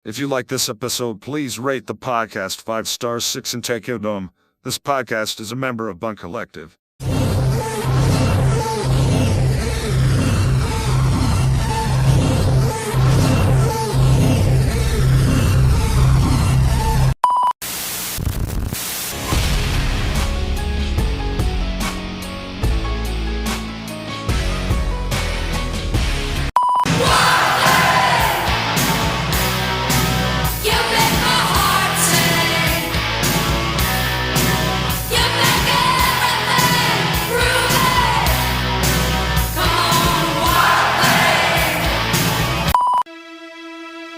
If you like this episode, please rate the podcast 5 stars 6 and take it home. This podcast is a member of Bun Collective. You make my heart sing. You make everything groovy. Come on, wild thing.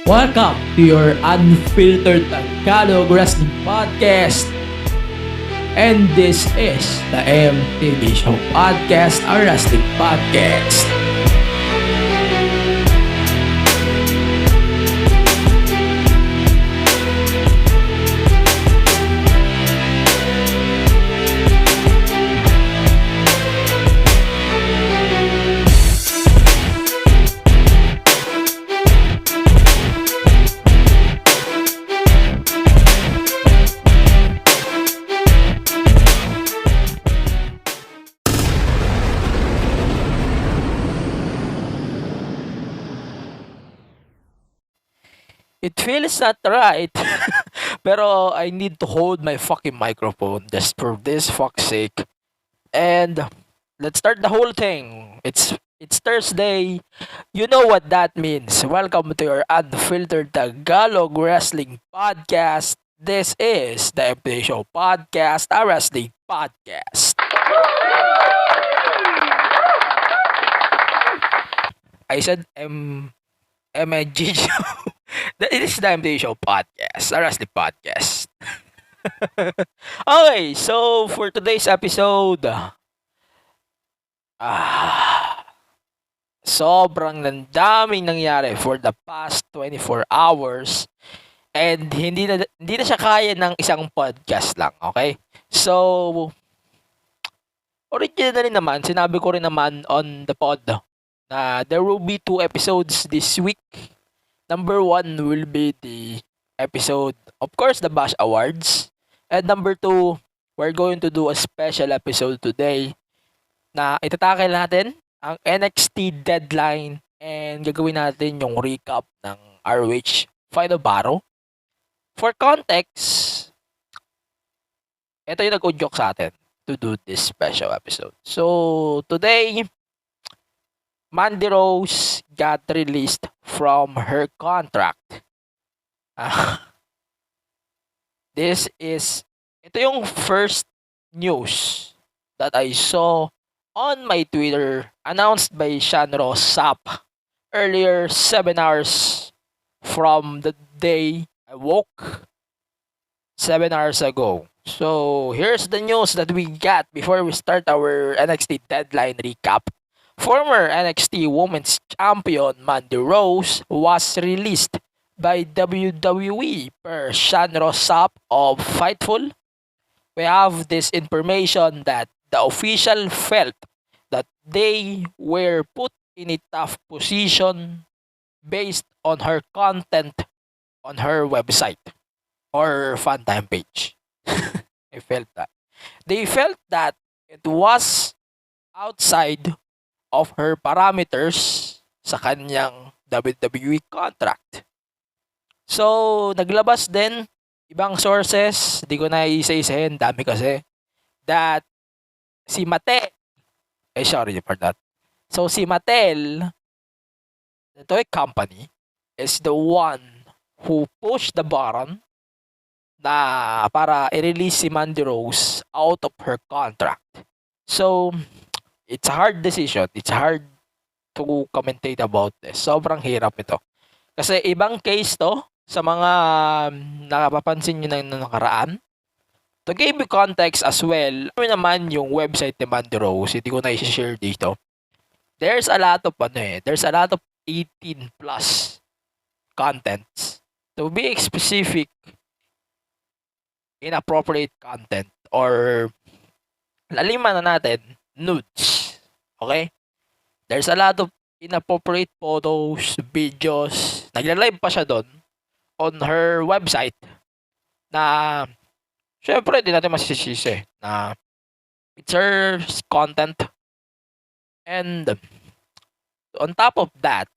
Welcome to your unfiltered Tagalog Wrestling Podcast. And this is the MTV Show Podcast, a wrestling podcast. It feels not right. Pero I need to hold my fucking microphone just for this fuck's sake. And let's start the whole thing. It's Thursday. You know what that means. Welcome to your unfiltered Tagalog Wrestling Podcast. This is the MPV Show Podcast, a wrestling podcast. I said MNG Show. It is the MPV Show Podcast, a wrestling podcast. Okay, so for today's episode, sobrang daming nangyari for the past 24 hours and hindi na siya kaya ng isang podcast lang, okay? So originally naman, sinabi ko rin naman on the pod na there will be 2 episodes this week. Number 1 will be the episode, of course, the Bash Awards. And number 2, we're going to do a special episode today na itatakil natin ang NXT deadline and gagawin natin yung recap ng ROH Final Battle. For context, ito yung nag-udyok sa atin to do this special episode. So, today, Mandy Rose got released from her contract. Ito yung first news that I saw on my Twitter announced by Sean Ross Sapp earlier 7 hours from the day I woke 7 hours ago. So here's the news that we got before we start our NXT deadline recap. Former NXT Women's Champion Mandy Rose was released by WWE per Sean Ross Sapp of Fightful. We have this information that the official felt that they were put in a tough position based on her content on her website or fan time page. I felt that. They felt that it was outside of her parameters sa kanyang WWE contract. So, naglabas din ibang sources, di ko na isa-isahin, dami kasi, that si Mattel, sorry for that. So, si Mattel, the toy company, is the one who pushed the button na para i-release si Mandy Rose out of her contract. So, it's a hard decision. It's hard to commentate about this. Sobrang hirap ito. Kasi ibang case to sa mga nakapapansin nyo na nakaraan. To give you context as well, ano naman yung website ni Mandy Rose, hindi ko na i-share dito. There's a lot of 18 plus contents. To be specific, inappropriate content or laliman na natin, nudes. Okay? There's a lot of inappropriate photos, videos. Nagla-live pa siya doon on her website na syempre di natin masisisi na it's her content. And on top of that,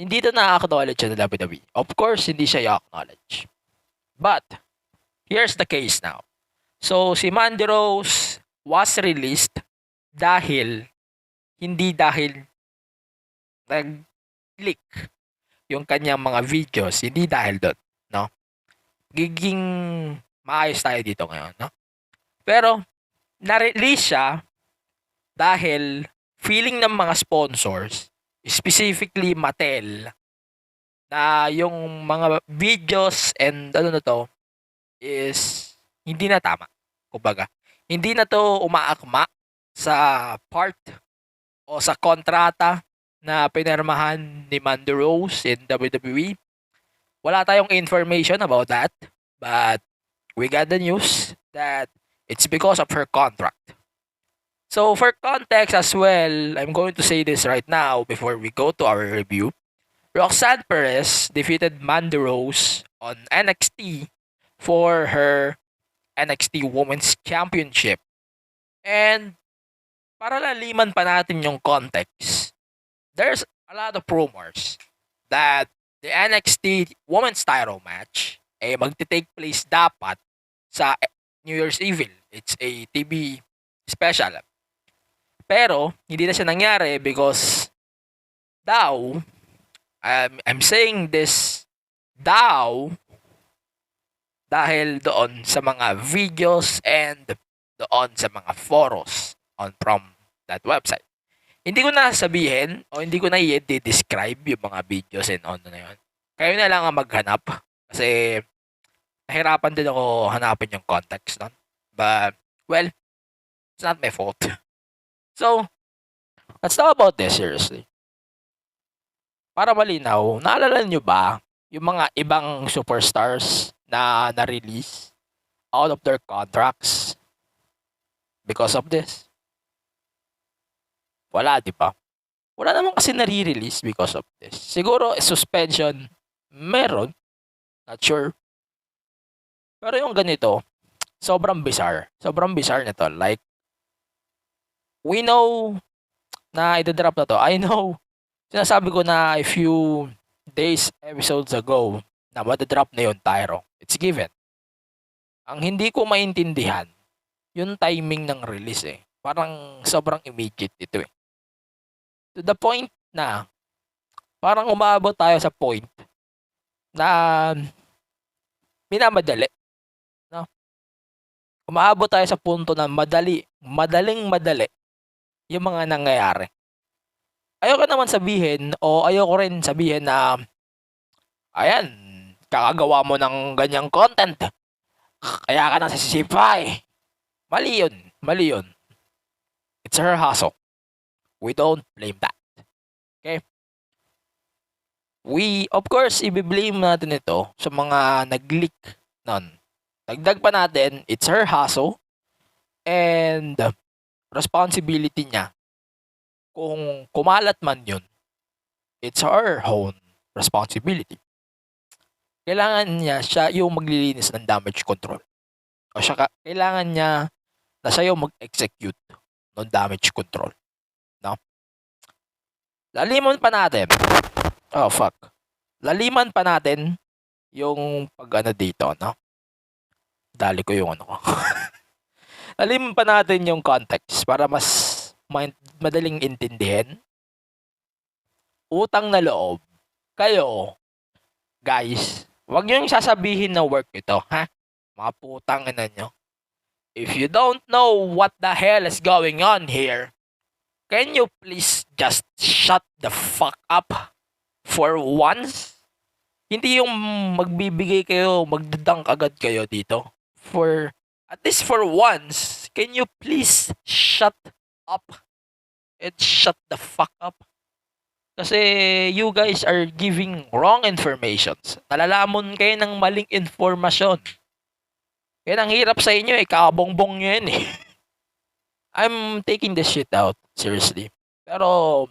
hindi ito na-acknowledge siya ng WWE. Of course, hindi siya i-acknowledge. But, here's the case now. So, si Mandy Rose was released hindi dahil nag-leak yung kanyang mga videos, hindi dahil doon, no? Giging maayos tayo dito ngayon, no? Pero, na-release siya dahil feeling ng mga sponsors, specifically Mattel, na yung mga videos and ano na to is hindi na tama. Kumbaga, hindi na to umaakma sa part o sa kontrata na pinirmahan ni Mandy Rose in WWE. Wala tayong information about that, but we got the news that it's because of her contract. So for context as well, I'm going to say this right now before we go to our review. Roxanne Perez defeated Mandy Rose on NXT for her NXT Women's Championship. And para laliman pa natin yung context, there's a lot of rumors that the NXT Women's title match ay magti-take place dapat sa New Year's Eve. It's a TV special. Pero, hindi na siya nangyari because daw, I'm saying this daw dahil doon sa mga videos and doon sa mga photos from that website. Hindi ko na sabihin o hindi ko na i-describe yung mga videos and on na yun. Kayo na lang ang maghanap kasi nahirapan din ako hanapin yung context nun. But, well, it's not my fault. So, let's talk about this seriously. Para malinaw, naalala nyo ba yung mga ibang superstars na na-release out of their contracts because of this? Wala, di ba? Wala naman kasi nare-release because of this. Siguro, suspension, meron. Not sure. Pero yung ganito, sobrang bizarre. Sobrang bizarre nito. Like, we know na ito-drop na to. I know, sinasabi ko na a few days, episodes ago, na mata-drop na yun, Tyro. It's given. Ang hindi ko maintindihan, yung timing ng release eh. Parang sobrang immediate ito eh. To the point na, parang umabot tayo sa point na minamadali. No? Umabot tayo sa punto na madaling madali yung mga nangyayari. Ayoko naman sabihin o ayoko rin sabihin na ayan, kakagawa mo ng ganyang content. Kaya ka nasisipay. Mali yun. It's her hustle. We don't blame that. Okay? We, of course, i-blame natin ito sa mga nag-leak nun. Dagdag pa natin, it's her hustle and responsibility niya. Kung kumalat man yun, it's her own responsibility. Kailangan niya siya yung maglilinis ng damage control. O siya, kailangan niya na siya yung mag-execute ng damage control. No? Laliman pa natin. Oh, fuck. Laliman pa natin yung pag-ano dito, no? Dali ko yung ano ko. Laliman pa natin yung context para mas madaling intindihin. Utang na loob. Kayo, guys, wag niyo yung sasabihin na work ito, ha? Mga putang ina nyo. If you don't know what the hell is going on here, can you please just shut the fuck up for once? Hindi yung magbibigay kayo, magdadang agad kayo dito. For, at least for once, can you please shut up and shut the fuck up? Kasi you guys are giving wrong informations. Nalalamon kayo ng maling informasyon. Yan ang hirap sa inyo eh. Kabongbong nyo yan eh. I'm taking this shit out. Seriously. Pero,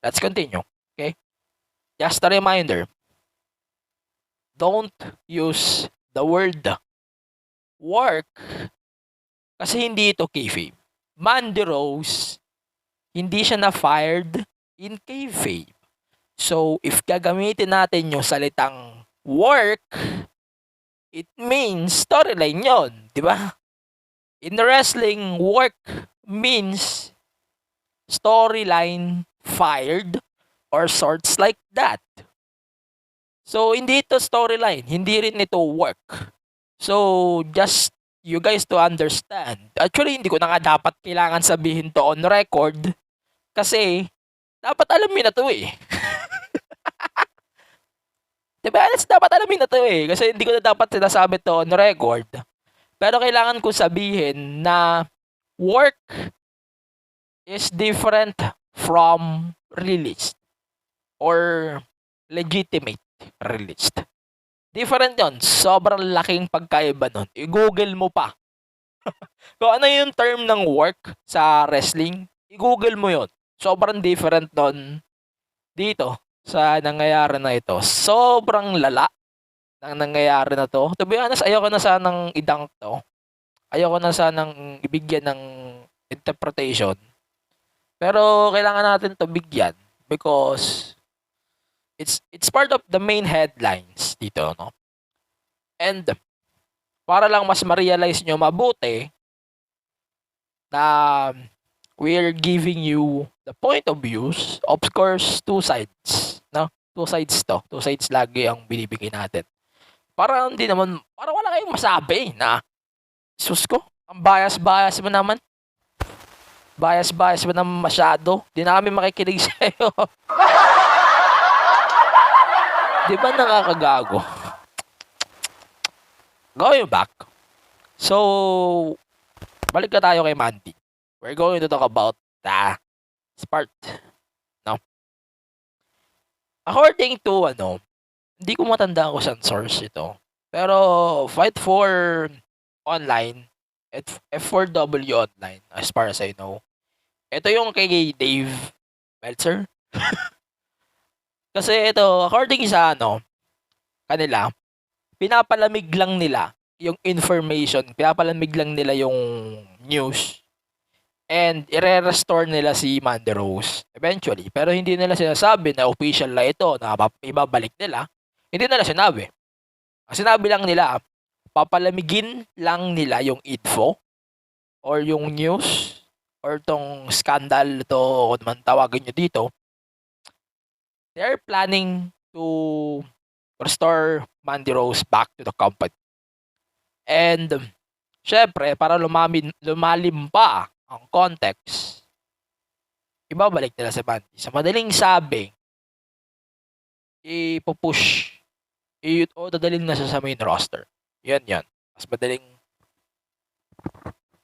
let's continue. Okay? Just a reminder, don't use the word work kasi hindi ito kayfabe. Mandy Rose, hindi siya na-fired in kayfabe. So, if gagamitin natin yung salitang work, it means storyline yon, di ba? In wrestling, work means storyline fired or sorts like that. So, hindi ito storyline. Hindi rin ito work. So, just you guys to understand. Actually, hindi ko na nga dapat kailangan sabihin to on record kasi dapat alamin na to eh. Diba? Dapat alamin na to eh. Kasi hindi ko na dapat sinasabi to on record. Pero kailangan ko sabihin na work is different from released or legitimate released. Different yon. Sobrang laking pagkaiba nun. I-google mo pa. Kung ano yung term ng work sa wrestling, i-google mo yon. Sobrang different nun dito sa nangyayari na ito. Sobrang lala ng nangyayari na to. To be honest, ayoko na sanang idunk to. Ayoko na sanang ibigyan ng interpretation. Pero kailangan natin to bigyan because it's part of the main headlines dito, no? And para lang mas ma-realize nyo mabuti na we're giving you the point of views, of course, two sides, no? Two sides to. Two sides lagi ang binibigay natin. Para hindi naman, para wala kayong masabi na, sus ko, ang bias-bias mo naman. Bias-bias mo naman masyado. Di na kami makikinig sa'yo. Di ba nakakagago? Going back. So, balik na tayo kay Mandy. We're going to talk about the part. No? According to, hindi ko matanda kung saan source ito. Pero, Fight for Online, F4W Online, as far as I know. Ito yung kay Dave Meltzer. Kasi ito, according sa kanila, pinapalamig lang nila yung information, pinapalamig lang nila yung news, and ire-restore nila si Mandy Rose eventually. Pero hindi nila sinasabi na official na ito, na ibabalik nila. Hindi nila sinabi. Ang sinabi lang nila, papalamigin lang nila yung info or yung news or tong scandal to, kung man tawagin nyo dito. They're planning to restore Mandy Rose back to the company. And, syempre, para lumalim pa ang context, ibabalik nila si Mandy. Sa madaling sabi, ipupush, o dadalhin na siya sa main roster. Yan. Mas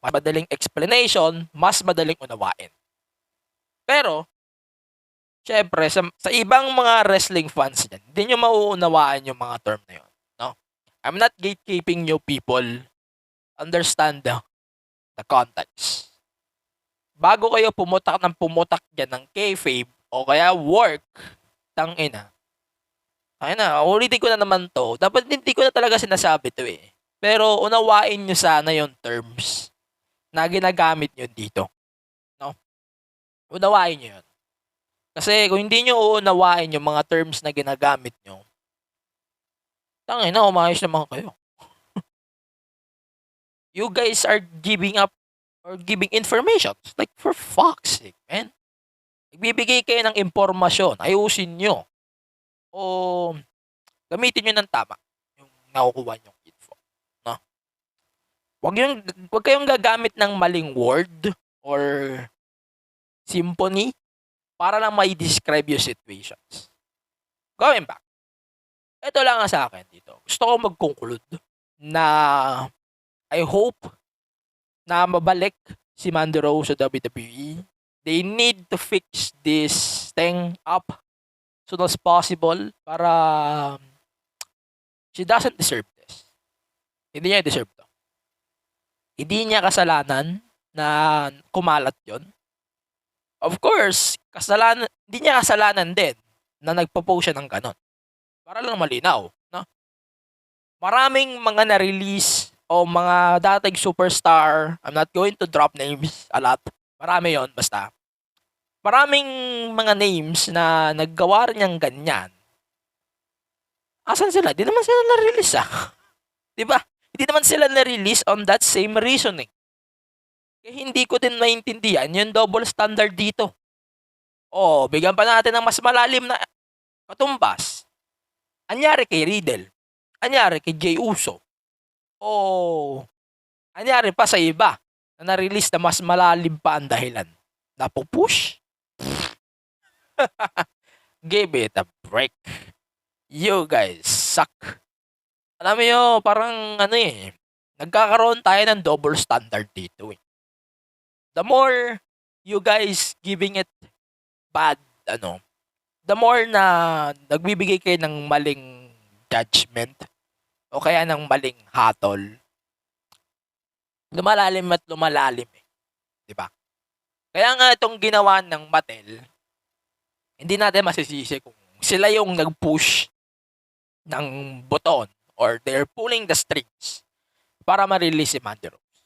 madaling explanation, mas madaling unawain. Pero, syempre, sa ibang mga wrestling fans dyan, hindi nyo mauunawaan yung mga term na yun. No? I'm not gatekeeping you people. Understand the context. Bago kayo pumutak dyan ng kayfabe o kaya work, tangina. Ulitin ko na naman to. Dapat hindi ko na talaga sinasabi to eh. Pero unawain nyo sana yung terms na ginagamit nyo dito. No? Unawain nyo yun. Kasi kung hindi nyo uunawain yung mga terms na ginagamit nyo, tangina, umayos naman kayo. You guys are giving up or giving information. Like, for fuck's sake, man. Nagbibigay kayo ng impormasyon. Ayusin nyo. O gamitin nyo ng tama yung nakukuha nyong info. No? Huwag kayong gagamit ng maling word or symphony para lang may describe yung situations. Going back. Ito lang nga sa akin dito. Gusto ko mag-conclude na I hope na mabalik si Mandy Rose sa WWE. They need to fix this thing up as soon as possible para she doesn't deserve this. Hindi niya deserve to. Hindi niya kasalanan na kumalat yon. Of course, hindi niya kasalanan din na nagpo-post siya ng gano'n. Para lang malinaw, no? Maraming mga na-release o mga dating superstar, I'm not going to drop names a lot. Marami 'yon basta. Maraming mga names na naggawa rin ng ganyan. Asan sila? 'Di naman sila na-release, 'Di ba? Hindi naman sila na-release on that same reasoning. Kaya hindi ko din maintindihan yung double standard dito. Oh, bigyan pa natin ng mas malalim na katumbas. Anyari kay Riddle. Anyari kay Jey Uso. O anyari pa sa iba na na-release na mas malalim pa ang dahilan. Napupush? Give it a break. You guys suck. Alam mo yun, parang nagkakaroon tayo ng double standard dito eh. The more you guys giving it bad, the more na nagbibigay kayo ng maling judgment o kaya ng maling hatol, lumalalim at lumalalim eh. Diba? Kaya nga itong ginawa ng Mattel, hindi natin masisisi kung sila yung nag-push ng buton or they're pulling the strings para ma-release si Mandy Rose.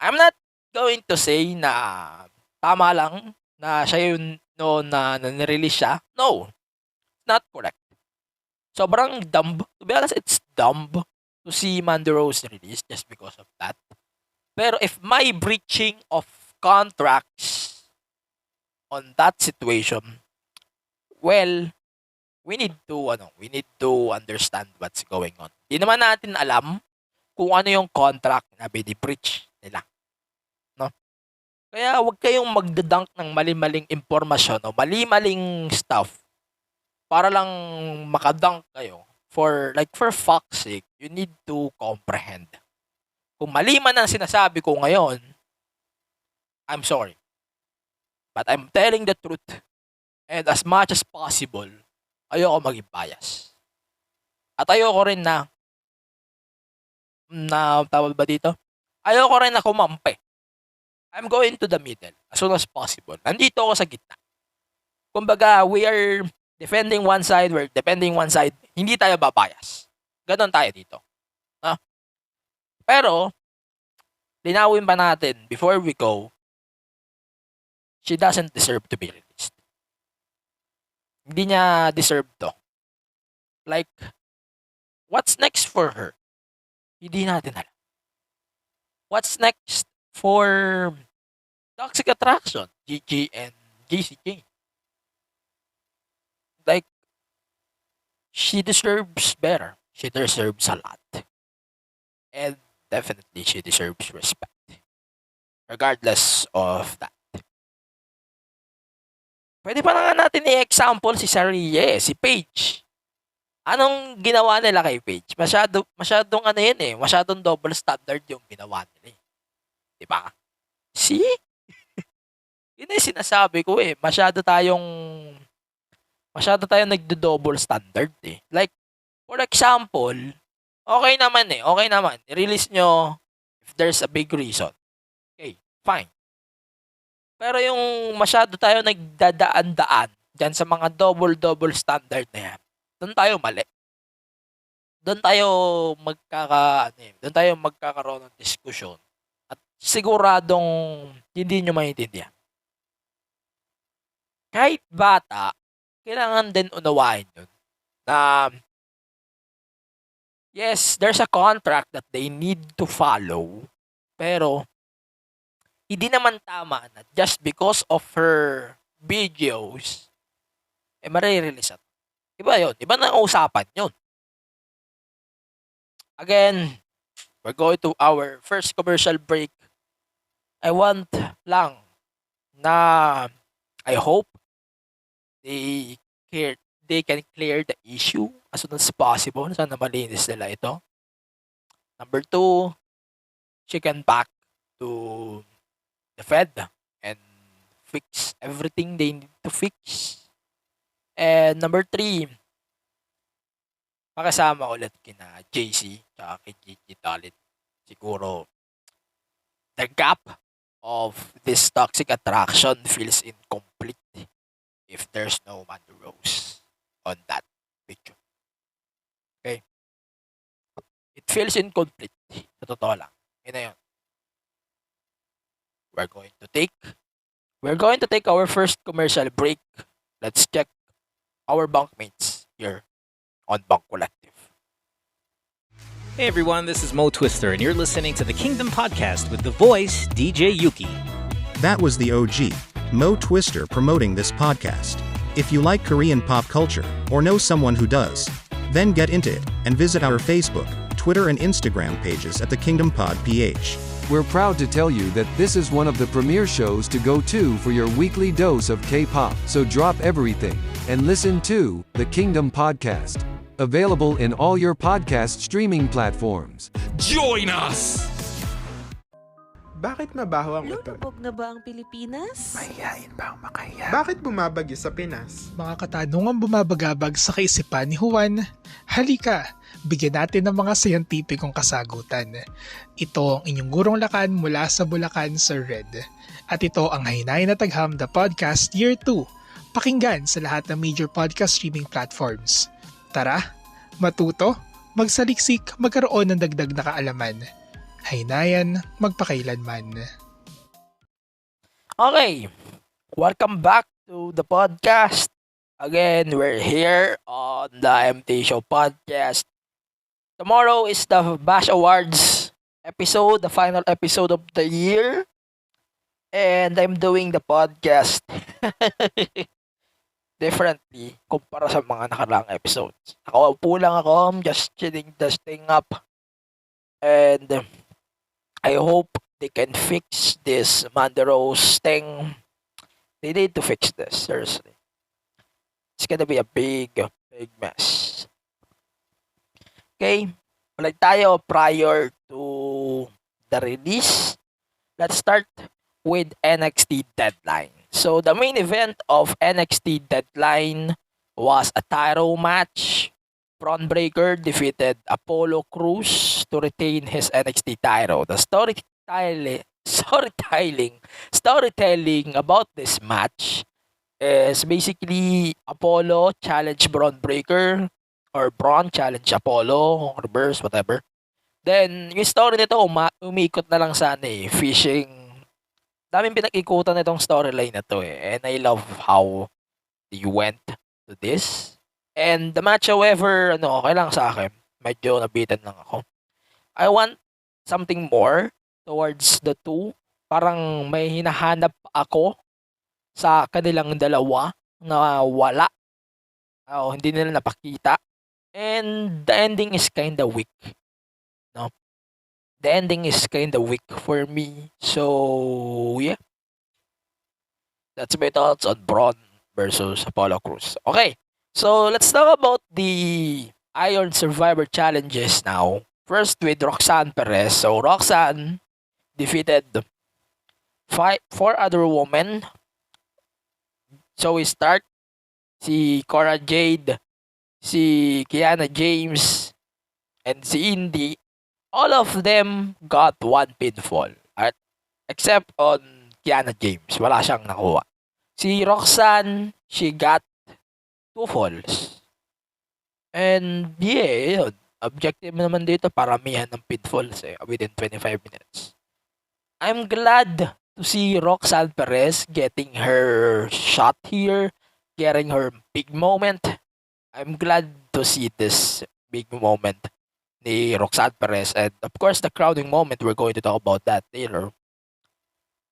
I'm not going to say na tama lang na siya yung na nirelease siya. No, not correct. Sobrang dumb. To be honest, it's dumb to see Mandy Rose release just because of that. Pero if my breaching of contracts on that situation, well, we need to understand what's going on. Di naman natin alam kung ano yung contract na bini-breach nila. No? Kaya huwag kayong magdadunk ng mali-maling impormasyon o mali-maling stuff para lang makadunk kayo. For fuck's sake, you need to comprehend. Kung mali man ang sinasabi ko ngayon, I'm sorry. But I'm telling the truth. And as much as possible, ayoko maging bias. At ayoko rin na tawag ba dito? Ayoko rin na kumampi. I'm going to the middle as soon as possible. Nandito ako sa gitna. Kumbaga, we are defending one side, we're defending one side. Hindi tayo babayas. Ganon tayo dito. Pero, linawin pa natin before we go, she doesn't deserve to be released. Hindi niya deserve to. Like, what's next for her? Hindi natin alam. What's next for Toxic Attraction, GG and JCJ? Like, she deserves better. She deserves a lot. And definitely, she deserves respect. Regardless of that. Pwede pa na nga natin i-example si Saraya, si Paige. Anong ginawa nila kay Paige? Masyadong masyadong double standard yung ginawa nila eh. Diba? See? Yun yung sinasabi ko eh. Masyado tayong nagdo-double standard eh. Like, for example, okay naman. I-release nyo if there's a big reason. Okay, fine. Pero yung masyado tayo nagdadaan-daan dyan sa mga double standard na yan, doon tayo mali. Doon tayo magkakaroon ng diskusyon. At siguradong hindi nyo maintindihan. Kahit bata, kailangan din unawain yun. Na, yes, there's a contract that they need to follow. Pero, hindi naman tama na just because of her videos, marirelease at. Iba yun. Iba na ang usapan yun. Again, we're going to our first commercial break. I want lang na I hope they can clear the issue as soon as possible. Sana malinis nila ito. Number 2, she can back to the Fed and fix everything they need to fix. And number 3, makasama ulit kina JC at kay Gigi Dalit. Siguro, the gap of this Toxic Attraction feels incomplete. if there's no Mandy Rose on that picture. Okay? It feels incomplete. Sa totoo lang. Yun na yun. We're going to take our first commercial break. Let's check our bunkmates here on Bunk Collective. Hey everyone, this is Mo Twister, and you're listening to the Kingdom Podcast with the voice DJ Yuki. That was the OG, Mo Twister, promoting this podcast. If you like Korean pop culture, or know someone who does, then get into it, and visit our Facebook, Twitter and Instagram pages at the Kingdom Pod PH. We're proud to tell you that this is one of the premier shows to go to for your weekly dose of K-pop. So drop everything and listen to the Kingdom Podcast. Available in all your podcast streaming platforms. Join us! Bakit mabaho ang utot? Lulubog na ba ang Pilipinas? Mahihayin ba ang makaya? Bakit bumabagyo sa Pinas? Mga katanungang bumabagabag sa kaisipan ni Juan, halika, bigyan natin ng mga siyentipikong kasagutan. Ito ang inyong gurong lakan mula sa Bulacan, Sir Red. At ito ang Hainay na Tagham The Podcast Year 2. Pakinggan sa lahat ng major podcast streaming platforms. Tara, matuto, magsaliksik, magkaroon ng dagdag na kaalaman. Haynayan, magpakailanman. Okay, welcome back to the podcast. Again, we're here on the MT Show podcast. Tomorrow is the Bash Awards episode, the final episode of the year. And I'm doing the podcast differently kumpara sa mga nakaraang episodes. Nakaupo lang ako, I'm just chilling, just staying up. And I hope they can fix this Mandy Rose thing. They need to fix this, seriously. It's gonna be a big mess. Okay, balik tayo prior to the release. Let's start with NXT Deadline. So the main event of NXT Deadline was a title match. Braun Breaker defeated Apollo Crews to retain his NXT title. The storytelling about this match is basically Apollo challenged Braun Breaker or Braun challenged Apollo, reverse, whatever. Then, yung story nito, umikot na lang sa fishing. Daming pinag-ikutan nitong storyline na to eh. And I love how they went to this. And the match, however, okay lang sa akin. Medyo nabitan lang ako. I want something more towards the two. Parang may hinahanap ako sa kanilang dalawa na wala. Hindi nila napakita. And the ending is kinda weak. No? The ending is kinda weak for me. So, yeah. That's my thoughts on Braun versus Apollo Crews. Okay. So, let's talk about the Iron Survivor challenges now. First with Roxanne Perez. So, Roxanne defeated 4 other women. So, we start si Cora Jade, si Kiana James, and si Indy. All of them got one pinfall. Except on Kiana James. Wala siyang nakuha. Si Roxanne, she got 2 falls. And yeah, yun. Objective naman dito, paramihan ng pitfalls within 25 minutes. I'm glad to see Roxanne Perez getting her shot here, getting her big moment. I'm glad to see this big moment ni Roxanne Perez. And of course, the crowning moment, we're going to talk about that later.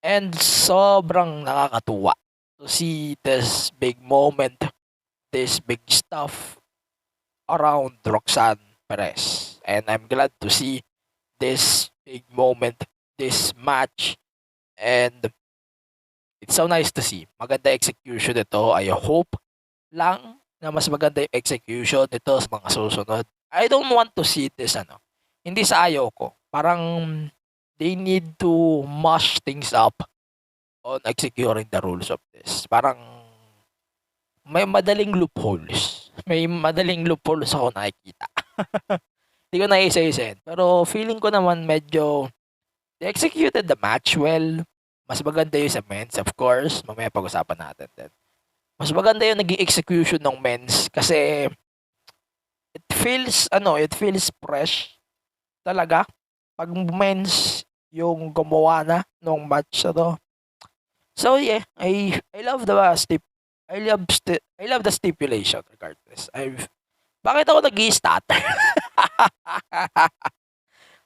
And sobrang nakakatuwa to see this big moment, this big stuff around Roxanne Perez. And I'm glad to see this big moment, this match. And it's so nice to see. Maganda execution nito. I hope lang na mas maganda yung execution nito sa mga susunod. I don't want to see this, hindi sa ayaw ko. Parang they need to mash things up on executing the rules of this. Parang may madaling loopholes. May madaling loopholes ako nakikita. Hindi ko naisa-isain. Pero feeling ko naman medyo they executed the match well. Mas maganda yung sa men's, of course. Mamaya pag-usapan natin din. Mas maganda yung naging execution ng men's kasi it feels fresh talaga pag men's yung gumawa na nung match na to. So yeah, I love the I love the stipulation regardless. Bakit ako nag-i-stutter?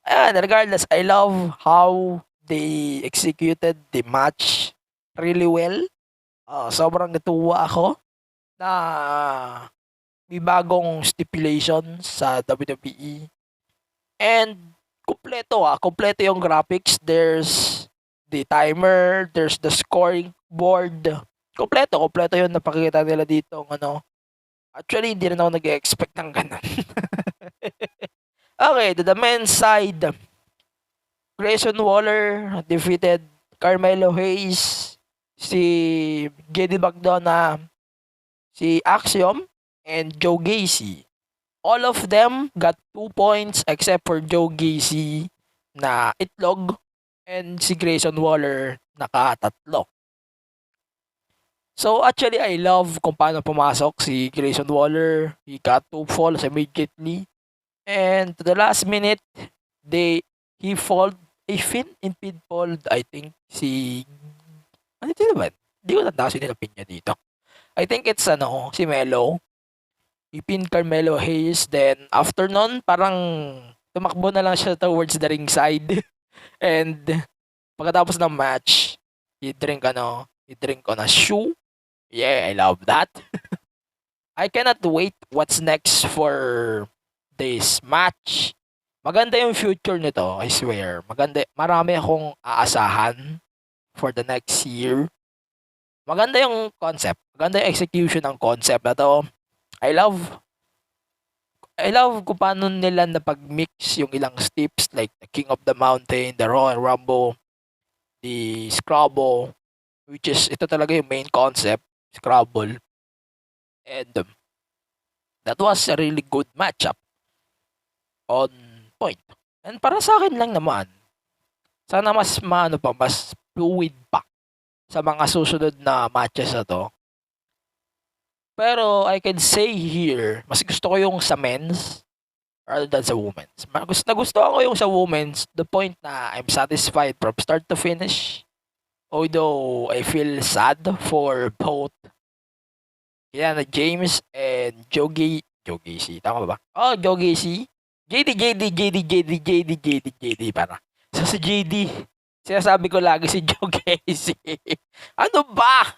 Ayan, regardless, I love how they executed the match really well. Sobrang natuwa ako na may bagong stipulation sa WWE. And kompleto yung graphics. There's the timer, there's the scoring board. Kompleto yung napakita nila dito. Actually, hindi rin ako nag-expect ng ganun. Okay, to the men's side, Grayson Waller defeated Carmelo Hayes, si JD McDonough, si Axiom, and Joe Gacy. All of them got 2 points except for Joe Gacy na itlog and si Grayson Waller nakatatlo. So actually, I love kung paano pumasok si Grayson Waller. He got 2 falls immediately. And to the last minute, he fold a pinfall, I think, ano ito naman? Hindi ko tanda kasi nilapin niya dito. I think it's si Melo. Ipin Carmelo Hayes. Then, after nun, parang tumakbo na lang siya towards the ringside. And, pagkatapos ng match, he drink on a shoe. Yeah, I love that. I cannot wait what's next for this match. Maganda yung future nito, I swear. Marami akong aasahan for the next year. Maganda yung concept. Maganda yung execution ng concept na to. I love kung paano nila napag-mix yung ilang steps like the King of the Mountain, the Royal Rumble, the Scrabble, which is, ito talaga yung main concept, Scrabble. And that was a really good matchup. On point. And para sa akin lang naman, sana mas mas fluid pa sa mga susunod na matches na to. Pero I can say here, mas gusto ko yung sa men's rather than sa women's. Nagustuhan ko yung sa women's, the point na I'm satisfied from start to finish. Although I feel sad for both Kiana James and Joe Gacy. Tama ba? Joe Gacy. JD para. So si JD, sinasabi ko lagi si Joe Gacy. Ano ba?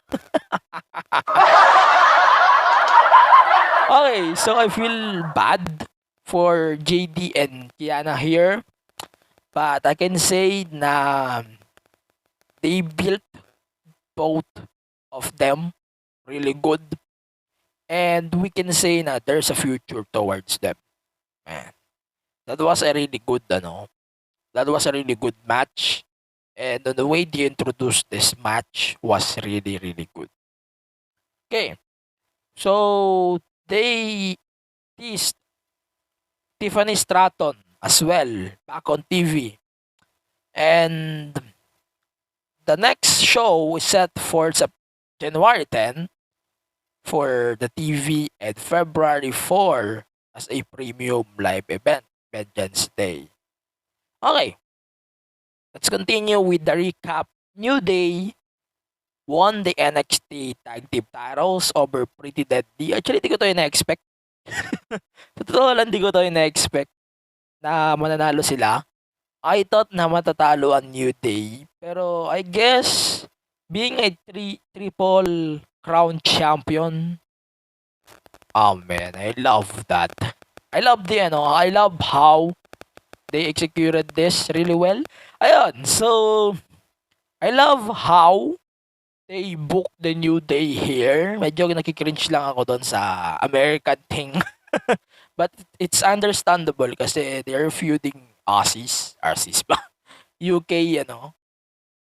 Okay, so I feel bad for JD and Kiana here. But I can say na they built both of them really good. And we can say na there's a future towards them. Man. That was a really good match. And the way they introduced this match was really, really good. Okay. So, they teased Tiffany Stratton as well back on TV. And the next show is set for January 10 for the TV and February 4 as a premium live event. Vengeance Day. Okay. Let's continue with the recap. New Day won the NXT Tag Team titles over Pretty Deadly. Actually, di ko to ina-expect. Totoo lang, di ko to ina-expect na mananalo sila. I thought na matatalo ang New Day. Pero I guess, being a triple crown champion, oh man, I love that. I love how they executed this really well. Ayun, so, I love how they booked the New Day here. Medyo nakikringe lang ako doon sa American thing. But it's understandable kasi they're feuding Aussies ba? UK,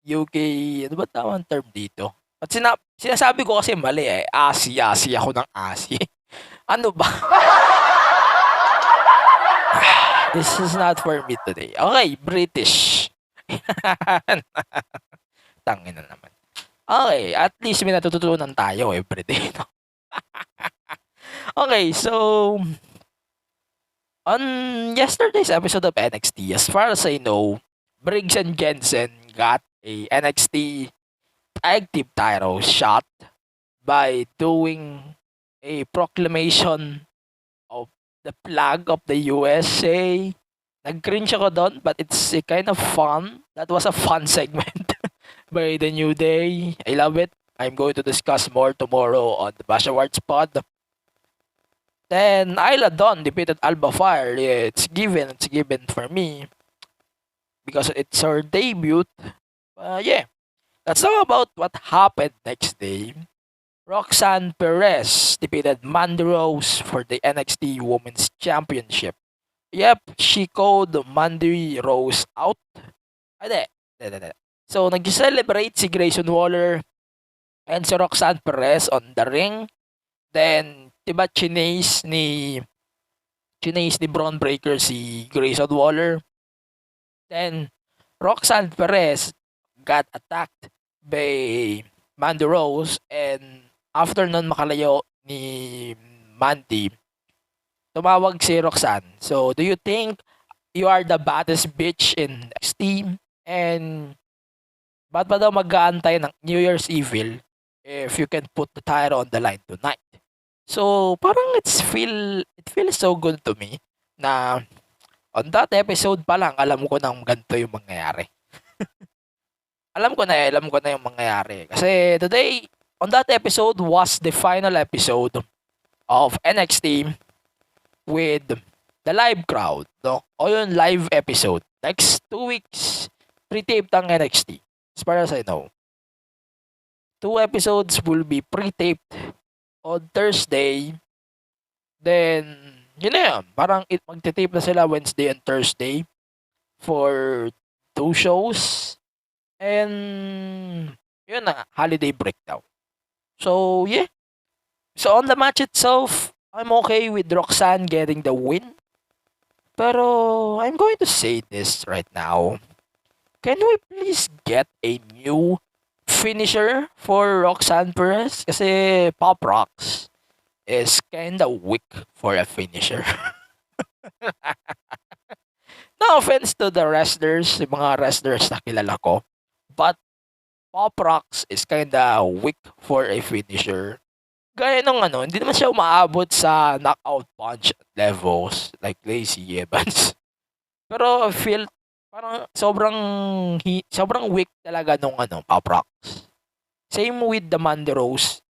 UK, ano ba tawang term dito? At sinasabi ko kasi mali Aussie ako ng Aussie. Ano ba? This is not for me today. Okay, British. Tangin na naman. Okay, at least may natututunan tayo everyday, no? Okay, so on yesterday's episode of NXT, as far as I know, Briggs and Jensen got a NXT tag team title shot by doing a proclamation of the flag of the USA. Nag-cringe ako doon, but it's a kind of fun. That was a fun segment by the New Day. I love it. I'm going to discuss more tomorrow on the Bash Awards pod. Then Isla Dawn defeated Alba Fire. It's given for me because it's her debut. Yeah, let's talk about what happened next day. Roxanne Perez defeated Mandy Rose for the NXT Women's Championship. Yep, she called Mandy Rose out. Ade. So, nag-celebrate si Grayson Waller and si Roxanne Perez on the ring. Then, diba chinase ni Braun Breaker si Grayson Waller. Then, Roxanne Perez got attacked by Mandy Rose, and after nun makalayo ni Mandy, tumawag si Roxanne. So, do you think you are the baddest bitch in NXT? And ba't pa daw mag-aantay ng New Year's Evil if you can put the title on the line tonight? So, parang it feels so good to me na on that episode pa lang, alam ko nang ganito yung mangyayari. alam ko na yung mangyayari. Kasi today, on that episode was the final episode of NXT with the live crowd, no? O yung live episode. Next 2 weeks, pre-taped ang NXT. As far as I know. 2 episodes will be pre-taped on Thursday. Then, yun na yun. Parang magtitape na sila Wednesday and Thursday for 2 shows. And, yun na, holiday breakdown. So, yeah. So, on the match itself, I'm okay with Roxanne getting the win. Pero, I'm going to say this right now. Can we please get a new finisher for Roxanne Perez? Kasi Pop Rocks is kinda weak for a finisher. No offense to the wrestlers, yung mga wrestlers na kilala ko. But Pop Rocks is kinda weak for a finisher. Gaya nung hindi naman siya umaabot sa knockout punch levels like Lacey Evans. Pero I feel parang sobrang weak talaga nung Pop Rocks. Same with the Mandy Rose,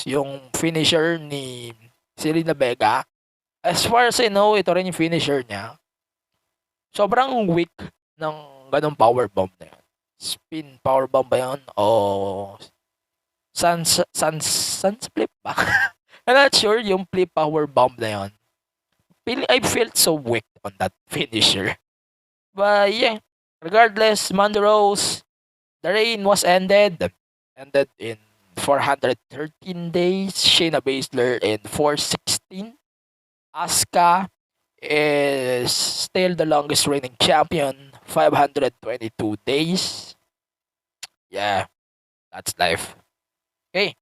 yung finisher ni Selena Vega. As far as I know, ito rin yung finisher niya. Sobrang weak ng ganong powerbomb na yun. Spin powerbomb ba yun? O Sans flip ba? I'm not sure yung flip powerbomb na yun. I felt so weak on that finisher. But yeah, regardless, Mandy Rose, the reign was ended in 413 days. Shayna Baszler in 416. Asuka is still the longest reigning champion, 522 days. Yeah, that's life. Okay,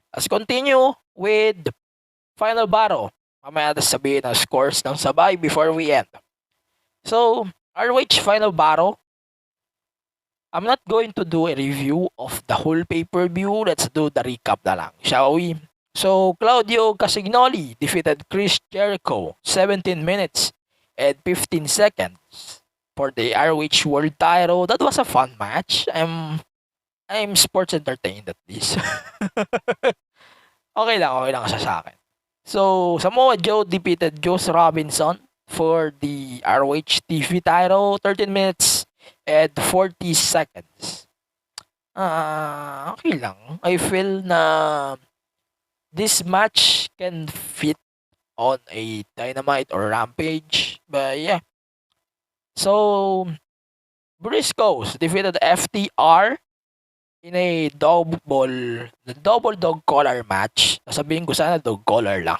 let's continue with final battle. Mamaya natin sabihin ang scores ng sabay before we end. So, ROH final battle. I'm not going to do a review of the whole pay-per-view. Let's do the recap na lang, shall we? So, Claudio Castagnoli defeated Chris Jericho 17 minutes and 15 seconds for the ROH World title. That was a fun match. I'm sports entertained at least. okay lang siya sa akin. So, Samoa Joe defeated Juice Robinson for the ROH TV title, 13 minutes and 40 seconds. Okay lang. I feel na this match can fit on a Dynamite or Rampage. But yeah. So, Briscoes defeated FTR in a double dog collar match. Sabihin ko sana dog collar lang.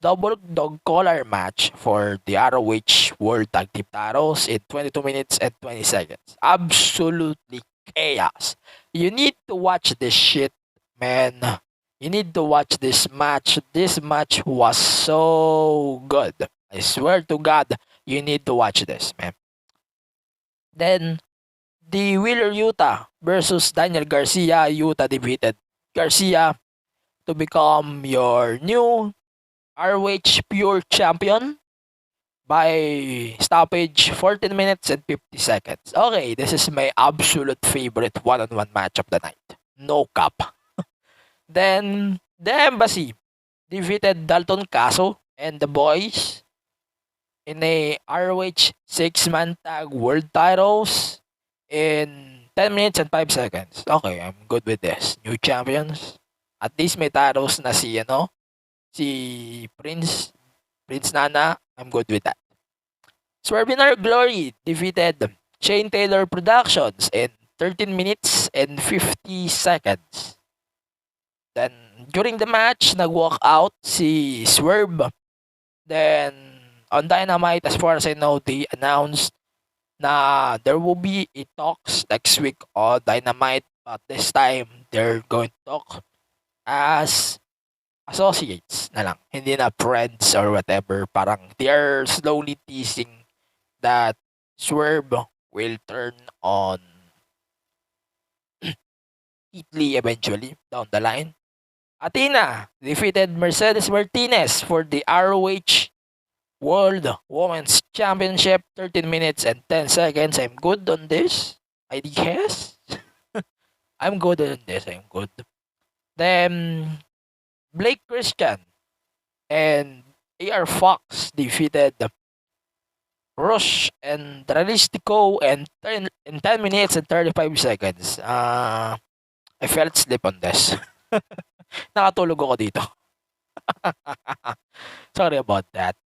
Double dog collar match for the ROH World Tag Team titles in 22 minutes and 20 seconds. Absolutely chaos. You need to watch this shit, man. You need to watch this match. This match was so good. I swear to God, you need to watch this, man. Then, the Wheeler Yuta versus Daniel Garcia. Yuta defeated Garcia to become your new ROH Pure Champion by stoppage 14 minutes and 50 seconds. Okay, this is my absolute favorite one-on-one match of the night. No cap. Then, the Embassy defeated Dalton Caso and the boys in a ROH 6-man tag world titles in 10 minutes and 5 seconds. Okay, I'm good with this. New champions. At least may titles na si Prince Nana. I'm good with that. Swerve in Our Glory defeated Shane Taylor Productions in 13 minutes and 50 seconds. Then, during the match, nag-walk out si Swerve. Then, on Dynamite, as far as I know, they announced na there will be a talks next week on Dynamite. But this time, they're going to talk as associates na lang. Hindi na friends or whatever. Parang they're slowly teasing that Swerve will turn on Keith Lee eventually down the line. Athena defeated Mercedes Martinez for the ROH World Women's Championship, 13 minutes and 10 seconds. I'm good on this, I guess. I'm good on this. I'm good. Then, Blake Christian and AR Fox defeated Rush and Realistico in 10 minutes and 35 seconds. I felt sleep on this. Nakatulog ako dito. Sorry about that.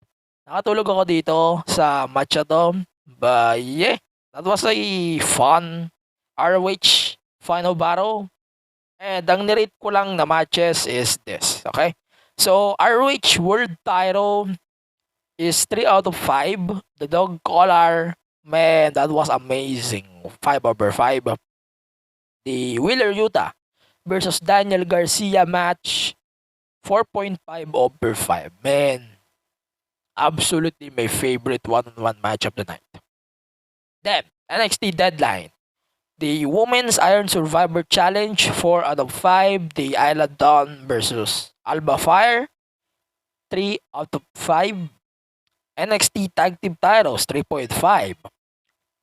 Nakatulog ako dito sa match na to. But yeah, that was a fun ROH final battle. And ang nirate ko lang na matches is this. Okay? So, ROH World Title is 3 out of 5. The dog collar, man, that was amazing. 5 over 5. The Wheeler Yuta versus Daniel Garcia match, 4.5 over 5. Man, absolutely my favorite one-on-one match of the night. Then, NXT Deadline. The Women's Iron Survivor Challenge, 4 out of 5. The Isla Dawn versus Alba Fire, 3 out of 5. NXT Tag Team Titles, 3.5.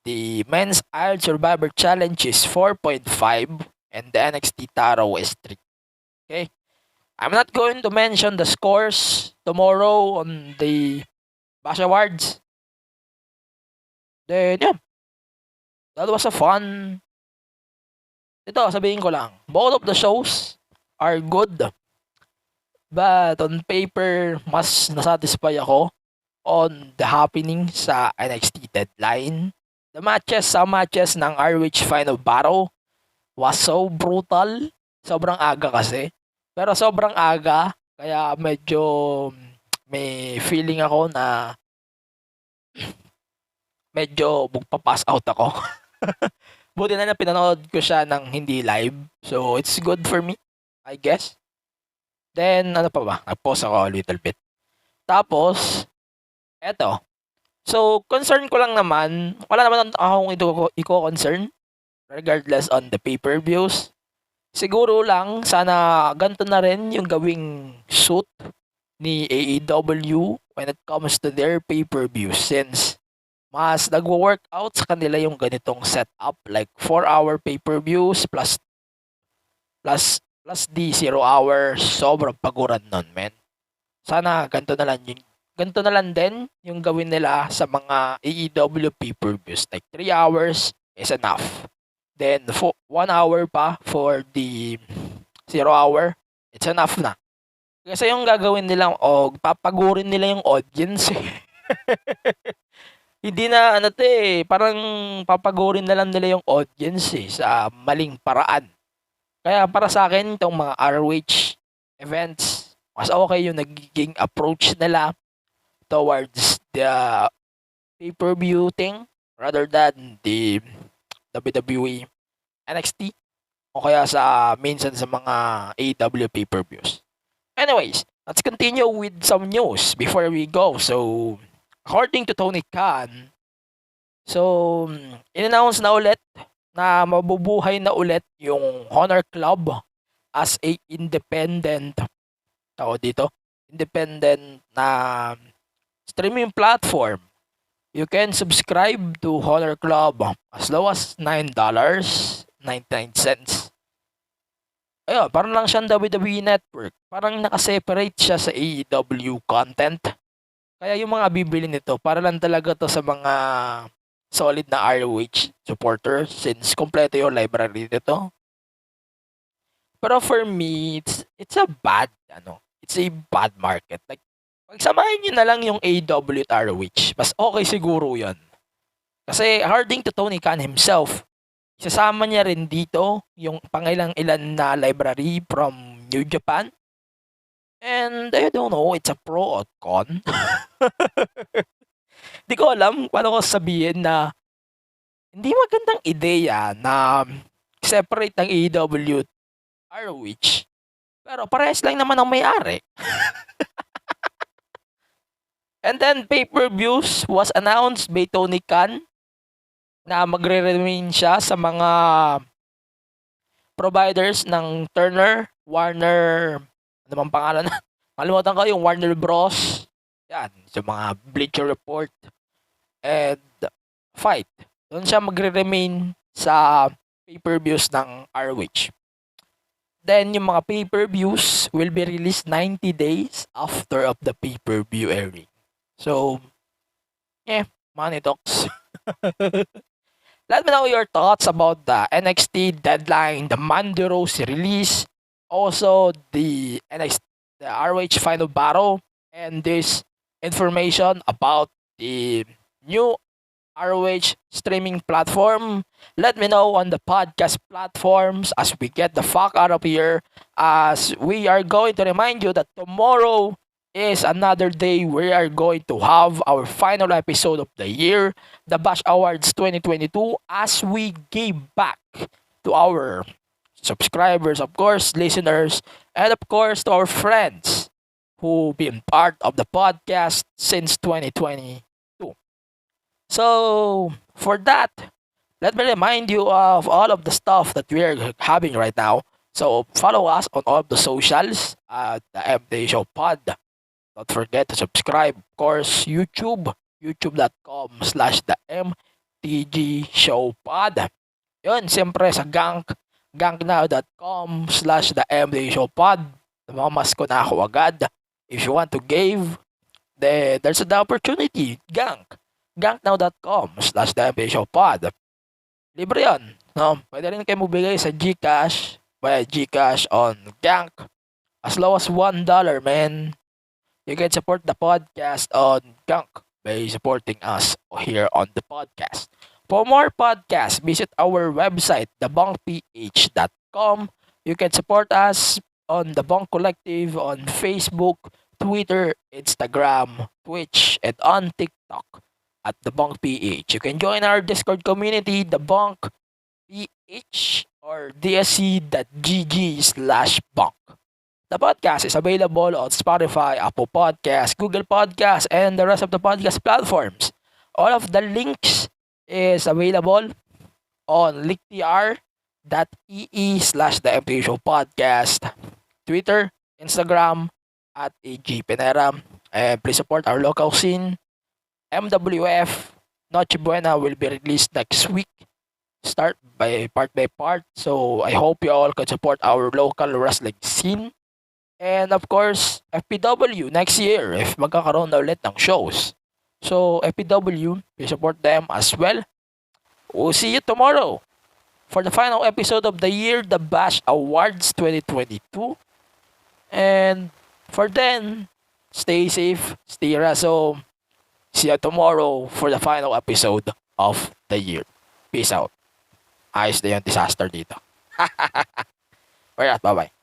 The Men's Iron Survivor Challenge is 4.5. And the NXT title is 3. Okay? I'm not going to mention the scores tomorrow on the Bash Awards. Then, yeah. That was a fun. Ito, sabihin ko lang. Both of the shows are good. But on paper, mas nasatisfy ako on the happening sa NXT Deadline. The matches, some matches ng ROH Final Battle was so brutal. Sobrang aga kasi. Pero sobrang aga, kaya medyo may feeling ako na medyo magpapass out ako. Buti na pinanood ko siya ng hindi live. So, it's good for me, I guess. Then, ano pa ba? Nag-pause ako a little bit. Tapos, eto. So, concern ko lang naman, wala naman akong iko-concern regardless on the pay-per-views. Siguro lang, sana ganito na rin yung gawing suit ni AEW when it comes to their pay-per-views since mas nagwo-workout sa kanila yung ganitong setup like 4-hour pay-per-views plus the 0-hour. Sobrang paguran nun, men. Sana ganito na lang din yung gawin nila sa mga AEW pay-per-views. Like 3 hours is enough. Then 1 hour pa for the 0 hour, it's enough na. Kasi yung gagawin nila, papagurin nila yung audience. Hindi na parang papagurin na lang nila yung audience sa maling paraan. Kaya para sa akin, itong mga ROH events, mas okay yung nagiging approach nila towards the pay-per-view thing rather than the WWE. NXT o kaya sa minsan sa mga AEW pay-per-views. Anyways, let's continue with some news before we go. So, according to Tony Khan, so in-announce na ulit na mabubuhay na ulit yung Honor Club as a independent independent na streaming platform. You can subscribe to Honor Club as low as $9.99. Ayun, parang lang siyang WWE Network. Parang nakaseparate siya sa AEW content. Kaya yung mga bibili nito, para lang talaga to sa mga solid na ROH supporters since kompleto yung library nito. Pero for me, it's a bad market. Like, pagsamahin nyo na lang yung AEW at ROH. Mas okay siguro yun. Kasi according to Tony Khan himself, isasama niya rin dito yung pangilang-ilan na library from New Japan. And I don't know, it's a pro or con. Di ko alam paano ko sabihin na hindi magandang ideya na separate ng AEW at ROH. Pero parehas lang naman ang may-ari. And then pay-per-views was announced by Tony Khan na magre-remain siya sa mga providers ng Turner, Warner, ano bang pangalan? Malimutan ko yung Warner Bros. Yan, sa mga Bleacher Report and Fight. Doon siya magre-remain sa pay-per-views ng ROH. Then, yung mga pay-per-views will be released 90 days after of the pay-per-view airing. So, money talks. Let me know your thoughts about the NXT deadline, the Mandy Rose release, also the ROH Final Battle, and this information about the new ROH streaming platform. Let me know on the podcast platforms as we get the fuck out of here, as we are going to remind you that tomorrow is another day we are going to have our final episode of the year, the Bash Awards 2022, as we give back to our subscribers, of course, listeners, and of course to our friends who been part of the podcast since 2022. So, for that, let me remind you of all of the stuff that we are having right now. So, follow us on all of the socials at the MD Show Pod. Don't forget to subscribe, of course, youtube.com/the MTG Show Pod. Yun, siyempre sa ganknow.com/the MTG Show Pod. Namamas ko na ako agad. If you want to give, then there's the opportunity. Ganknow.com/the MTG Show Pod. Libre yun. No? Pwede rin kayo mabigay sa GCash, via GCash on Gank. As low as $1, man. You can support the podcast on Gunk by supporting us here on the podcast. For more podcasts, visit our website, thebunkph.com. You can support us on the Bunk Collective on Facebook, Twitter, Instagram, Twitch, and on TikTok at the Bunk PH. You can join our Discord community, the Bunk PH or dsc.gg/bunk. The podcast is available on Spotify, Apple Podcasts, Google Podcasts, and the rest of the podcast platforms. All of the links is available on linktr.ee/the MTV Show Podcast, Twitter, Instagram, at AGPenera. And please support our local scene. MWF Noche Buena will be released next week. Start by part. So I hope you all can support our local wrestling scene. And of course, FPW next year if magkakaroon na ulit ng shows. So FPW, we support them as well. We'll see you tomorrow for the final episode of the year, the Bash Awards 2022. And for then, stay safe, stay raso. See you tomorrow for the final episode of the year. Peace out. Ayos na yung disaster dito. Alright, bye-bye.